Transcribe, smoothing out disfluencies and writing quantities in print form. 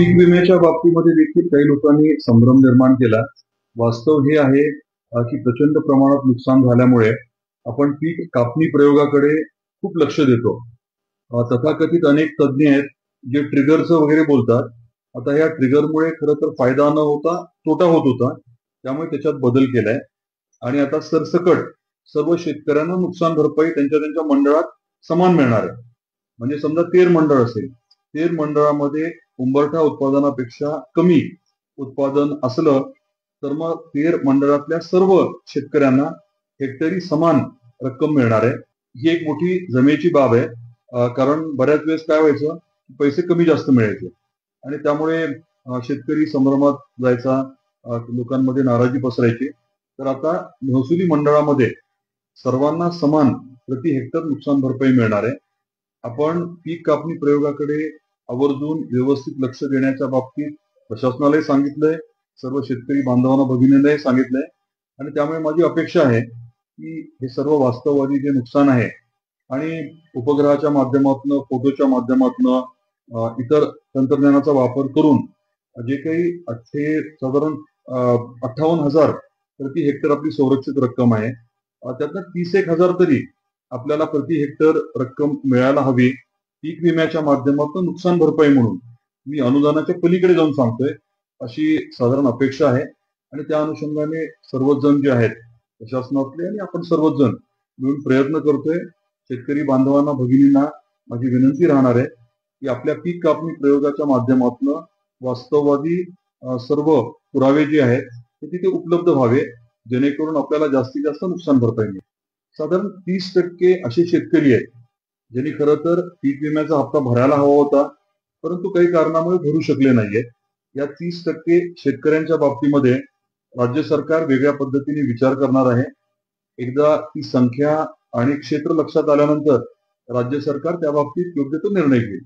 पीक विम्याच्या बाबतीमध्ये देखील काही लोकांनी संभ्रम निर्माण केला. वास्तव हे आहे की प्रचंड प्रमाणात नुकसान झाल्यामुळे आपण पीक कापणी प्रयोगाकडे खूप लक्ष देतो. तथाकथित अनेक तज्ज्ञ आहेत जे ट्रिगरचं वगैरे बोलतात. आता या ट्रिगरमुळे खरं तर फायदा न होता तोटा होत होता. त्यामुळे त्याच्यात बदल केलाय आणि आता सरसकट सर्व शेतकऱ्यांना नुकसान भरपाई त्यांच्या त्यांच्या मंडळात समान मिळणार आहे. म्हणजे समजा तेर मंडळ असेल, तेर मंडळामध्ये उंबरठा उत्पादनापेक्षा कमी उत्पादन असलं तर मग तेर मंडळातल्या सर्व शेतकऱ्यांना हेक्टरी समान रक्कम मिळणार आहे. ही एक मोठी जमेची बाब आहे. कारण बऱ्याच वेळेस काय व्हायचं, पैसे कमी जास्त मिळायचे आणि त्यामुळे शेतकरी संभ्रमात जायचा, लोकांमध्ये नाराजी पसरायची. तर आता महसुली मंडळामध्ये सर्वांना समान प्रति हेक्टर नुकसान भरपाई मिळणार आहे. आपण पीक कापणी प्रयोगाकडे आवर्जून व्यवस्थित लक्ष देण्याच्या बाबतीत प्रशासनालाही सांगितलंय, सर्व शेतकरी बांधवांना भगिनींनाही सांगितलंय आणि त्यामुळे माझी अपेक्षा आहे की हे सर्व वास्तववादी जे नुकसान आहे आणि उपग्रहाच्या माध्यमातून, फोटोच्या माध्यमातून, इतर तंत्रज्ञानाचा वापर करून जे काही साधारण 58,000 प्रति हेक्टर आपली संरक्षित रक्कम आहे, त्यातनं 31,000 तरी आपल्याला प्रति हेक्टर रक्कम मिळायला हवी. पीक विम्याच्या माध्यमातून नुकसान भरपाई म्हणून मी अनुदानाच्या पलीकडे जाऊन सांगतोय, अशी साधारण अपेक्षा आहे आणि त्या अनुषंगाने सर्वच जण जे आहेत प्रशासनातले आणि आपण सर्वच जण मिळून प्रयत्न करतोय. शेतकरी बांधवांना, भगिनींना माझी विनंती राहणार आहे की आपल्या पीक कापणी प्रयोगाच्या माध्यमातून वास्तववादी सर्व पुरावे जे आहेत ते तिथे उपलब्ध व्हावे, जेणेकरून आपल्याला जास्तीत जास्त नुकसान भरपाई मिळेल. साधारण 30% असे शेतकरी आहेत ज्यांनी खरं तर पीक विम्याचा हप्ता भरायला हवा होता, परंतु काही कारणामुळे भरू शकले नाहीये. या 30% शेतकऱ्यांच्या बाबतीमध्ये राज्य सरकार वेगळ्या पद्धतीने विचार करणार आहे. एकदा ती संख्या आणि क्षेत्र लक्षात आल्यानंतर राज्य सरकार त्या बाबतीत योग्य तो निर्णय घेईल.